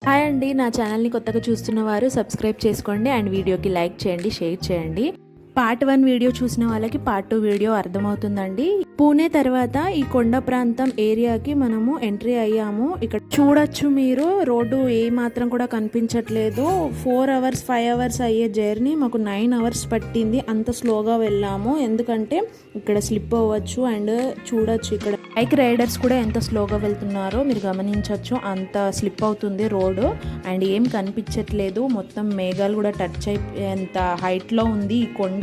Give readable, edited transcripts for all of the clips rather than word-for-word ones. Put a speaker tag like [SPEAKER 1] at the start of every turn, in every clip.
[SPEAKER 1] Hi అండి, నా ఛానల్ని కొత్తగా చూస్తున్న వారు సబ్స్క్రైబ్ చేసుకోండి అండ్ వీడియోకి లైక్ చేయండి, షేర్ చేయండి. పార్ట్ 1 వీడియో చూసిన వాళ్ళకి పార్ట్ 2 వీడియో అర్థమవుతుందండి. పూణే తర్వాత ఈ కొండ ప్రాంతం ఏరియాకి మనము ఎంట్రీ అయ్యాము. ఇక్కడ చూడొచ్చు మీరు, రోడ్డు ఏ మాత్రం కూడా కనిపించట్లేదు. 4 అవర్స్ 5 అవర్స్ అయ్యే జర్నీ మాకు 9 అవర్స్ పట్టింది. అంత స్లోగా వెళ్ళాము ఎందుకంటే ఇక్కడ స్లిప్ అవ్వచ్చు. అండ్ చూడొచ్చు ఇక్కడ బైక్ రైడర్స్ కూడా ఎంత స్లోగా వెళ్తున్నారో మీరు గమనించవచ్చు. అంత స్లిప్ అవుతుంది రోడ్డు అండ్ ఏం కనిపించట్లేదు. మొత్తం మేఘాలు కూడా టచ్ అయిపోయేంత హైట్లో ఉంది ఈ కొండ.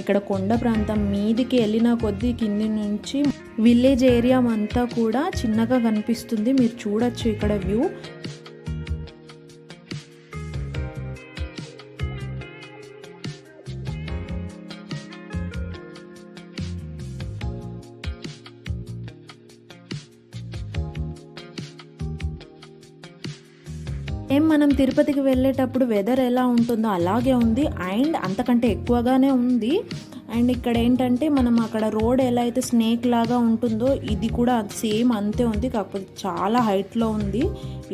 [SPEAKER 1] ఇక్కడ కొండ ప్రాంతం మీదికి వెళ్ళిన కొద్దీ కింది నుంచి విలేజ్ ఏరియా అంతా కూడా చిన్నగా కనిపిస్తుంది. మీరు చూడొచ్చు ఇక్కడ వ్యూ. మనం తిరుపతికి వెళ్ళేటప్పుడు వెదర్ ఎలా ఉంటుందో అలాగే ఉంది అండ్ అంతకంటే ఎక్కువగానే ఉంది. అండ్ ఇక్కడ ఏంటంటే మనం అక్కడ రోడ్ ఎలా అయితే స్నేక్ లాగా ఉంటుందో ఇది కూడా సేమ్ అంతే ఉంది, కాకపోతే చాలా హైట్లో ఉంది.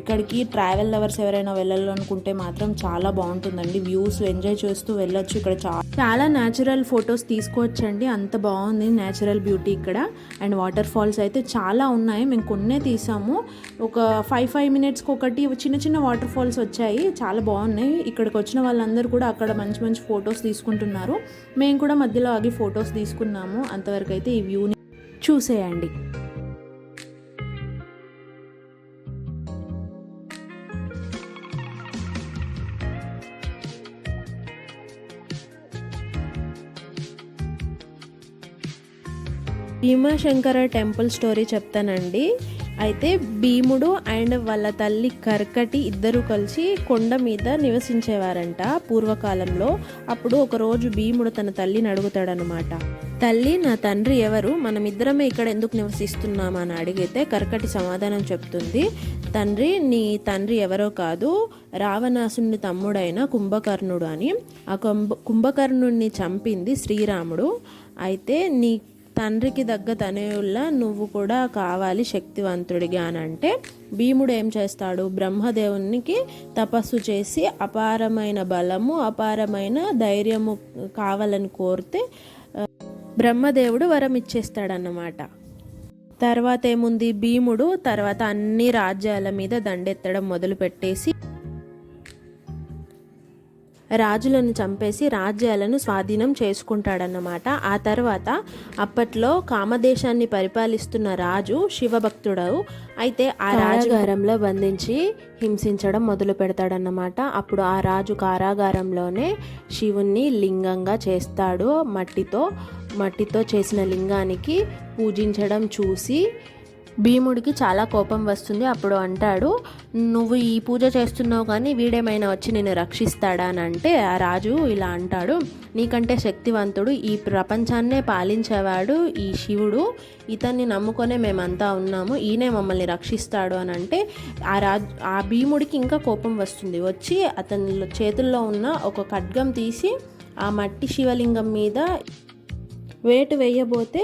[SPEAKER 1] ఇక్కడికి ట్రావెల్ లవర్స్ ఎవరైనా వెళ్ళాలనుకుంటే మాత్రం చాలా బాగుంటుందండి. వ్యూస్ ఎంజాయ్ చేస్తూ వెళ్ళొచ్చు. ఇక్కడ చాలా న్యాచురల్ ఫొటోస్ తీసుకోవచ్చండి, అంత బాగుంది న్యాచురల్ బ్యూటీ ఇక్కడ. అండ్ వాటర్ ఫాల్స్ అయితే చాలా ఉన్నాయి, మేము కొన్నే తీసాము. ఒక 5 మినిట్స్కి ఒకటి చిన్న చిన్న వాటర్ ఫాల్స్ వచ్చాయి, చాలా బాగున్నాయి. ఇక్కడికి వచ్చిన వాళ్ళందరూ కూడా అక్కడ మంచి మంచి ఫొటోస్ తీసుకుంటున్నారు. మేము కూడా మధ్యలో ఆగి ఫొటోస్ తీసుకున్నాము. అంతవరకు అయితే ఈ వ్యూని చూసేయండి. భీమాశంకర టెంపుల్ స్టోరీ చెప్తానండి. అయితే భీముడు అండ్ వాళ్ళ తల్లి కర్కటి ఇద్దరు కలిసి కొండ మీద నివసించేవారంట పూర్వకాలంలో. అప్పుడు ఒకరోజు భీముడు తన తల్లిని అడుగుతాడనమాట, తల్లి నా తండ్రి ఎవరు, మనం ఇద్దరమే ఇక్కడ ఎందుకు నివసిస్తున్నామని అడిగితే కర్కటి సమాధానం చెప్తుంది, తండ్రి నీ తండ్రి ఎవరో కాదు, రావణాసుని తమ్ముడైన కుంభకర్ణుడు అని. ఆ కుంభకర్ణుడిని చంపింది శ్రీరాముడు. అయితే నీ తండ్రికి దగ్గ తనయుల్లా నువ్వు కూడా కావాలి శక్తివంతుడిగా అని అంటే భీముడు ఏం చేస్తాడు, బ్రహ్మదేవునికి తపస్సు చేసి అపారమైన బలము అపారమైన ధైర్యము కావాలని కోరితే బ్రహ్మదేవుడు వరం ఇచ్చేస్తాడన్నమాట. తర్వాత ఏముంది, భీముడు తర్వాత అన్ని రాజ్యాల మీద దండెత్తడం మొదలుపెట్టేసి రాజులను చంపేసి రాజ్యాలను స్వాధీనం చేసుకుంటాడన్నమాట. ఆ తర్వాత అప్పట్లో కామదేశాన్ని పరిపాలిస్తున్న రాజు శివభక్తుడు. అయితే ఆ రాజుగారంలో బంధించి హింసించడం మొదలు పెడతాడన్నమాట. అప్పుడు ఆ రాజు కారాగారంలోనే శివుణ్ణి లింగంగా చేస్తాడు. మట్టితో చేసిన లింగానికి పూజించడం చూసి భీముడికి చాలా కోపం వస్తుంది. అప్పుడు అంటాడు, నువ్వు ఈ పూజ చేస్తున్నావు కానీ వీడేమైనా వచ్చి నేను రక్షిస్తాడా అని అంటే ఆ రాజు ఇలా అంటాడు, నీకంటే శక్తివంతుడు ఈ ప్రపంచాన్నే పాలించేవాడు ఈ శివుడు, ఇతన్ని నమ్ముకొనే మేమంతా ఉన్నాము, ఈయనే మమ్మల్ని రక్షిస్తాడు అని అంటే ఆ భీముడికి ఇంకా కోపం వస్తుంది. వచ్చి అతని చేతుల్లో ఉన్న ఒక ఖడ్గం తీసి ఆ మట్టి శివలింగం మీద వేటు వేయబోతే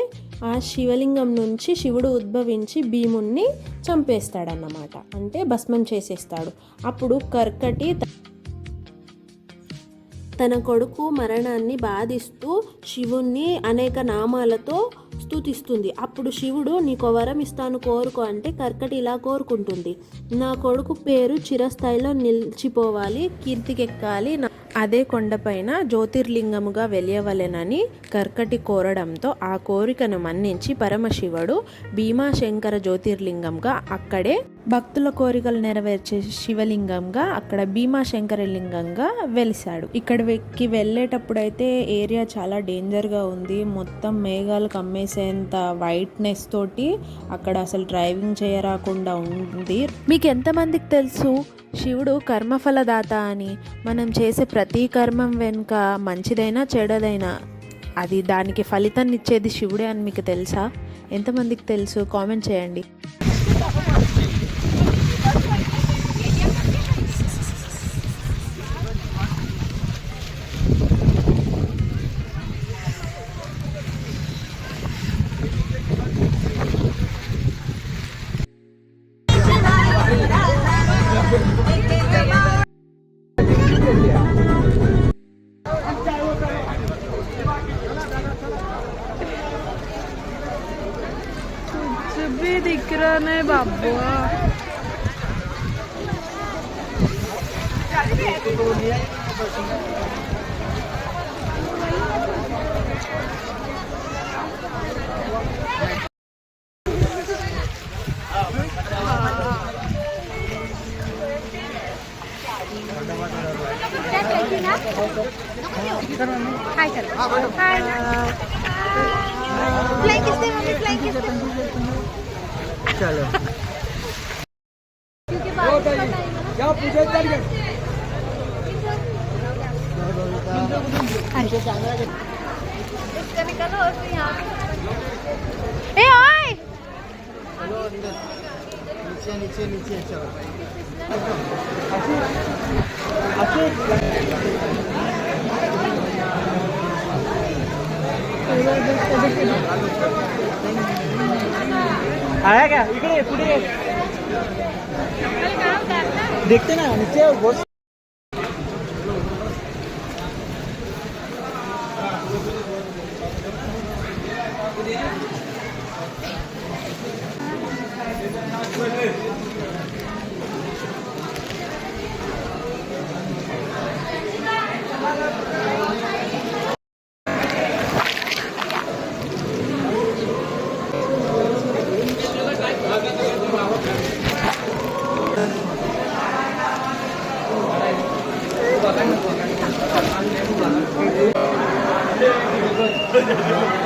[SPEAKER 1] ఆ శివలింగం నుంచి శివుడు ఉద్భవించి భీముణ్ణి చంపేస్తాడన్నమాట, అంటే భస్మం చేసేస్తాడు. అప్పుడు కర్కటి తన కొడుకు మరణాన్ని బాధిస్తూ శివుణ్ణి అనేక నామాలతో స్తుతిస్తుంది. అప్పుడు శివుడు నీకు వరం ఇస్తాను కోరుకో అంటే కర్కటి ఇలా కోరుకుంటుంది, నా కొడుకు పేరు చిరస్థాయిలో నిలిచిపోవాలి, కీర్తికెక్కాలి, అదే కొండపైన జ్యోతిర్లింగముగా వెలియవలెనని కర్కటి కోరడంతో ఆ కోరికను మన్నించి పరమశివుడు భీమాశంకర జ్యోతిర్లింగంగా అక్కడే భక్తుల కోరికలు నెరవేర్చే శివలింగంగా అక్కడ భీమాశంకర లింగంగా వెలిశాడు. ఇక్కడికి వెళ్ళేటప్పుడైతే ఏరియా చాలా డేంజర్గా ఉంది. మొత్తం మేఘాలు కమ్మేసేంత వైట్నెస్ తోటి అక్కడ అసలు డ్రైవింగ్ చేయరాకుండా ఉంది. మీకు ఎంతమందికి తెలుసు శివుడు కర్మఫలదాత అని? మనం చేసే ప్రతి కర్మం వెనుక మంచిదైనా చెడ్డదైనా అది దానికి ఫలితాన్ని ఇచ్చేది శివుడే అని మీకు తెలుసా? ఎంతమందికి తెలుసు? కామెంట్ చేయండి.
[SPEAKER 2] कुछ भी दिख रहा नहीं बाबू। हाय कर हाय फ्लाइंग किसने मम्मी फ्लाइंग किसने
[SPEAKER 3] चलो
[SPEAKER 2] क्योंकि बारिश का टाइम है ना
[SPEAKER 3] क्या पूछे चल गए
[SPEAKER 2] इसका निकालो और फिर यहाँ ए ओए
[SPEAKER 3] चलो अंदर नीचे नीचे नीचे चलो आया क्या इकडे पुढे देखते ना नीचे बहुत
[SPEAKER 4] Thank you.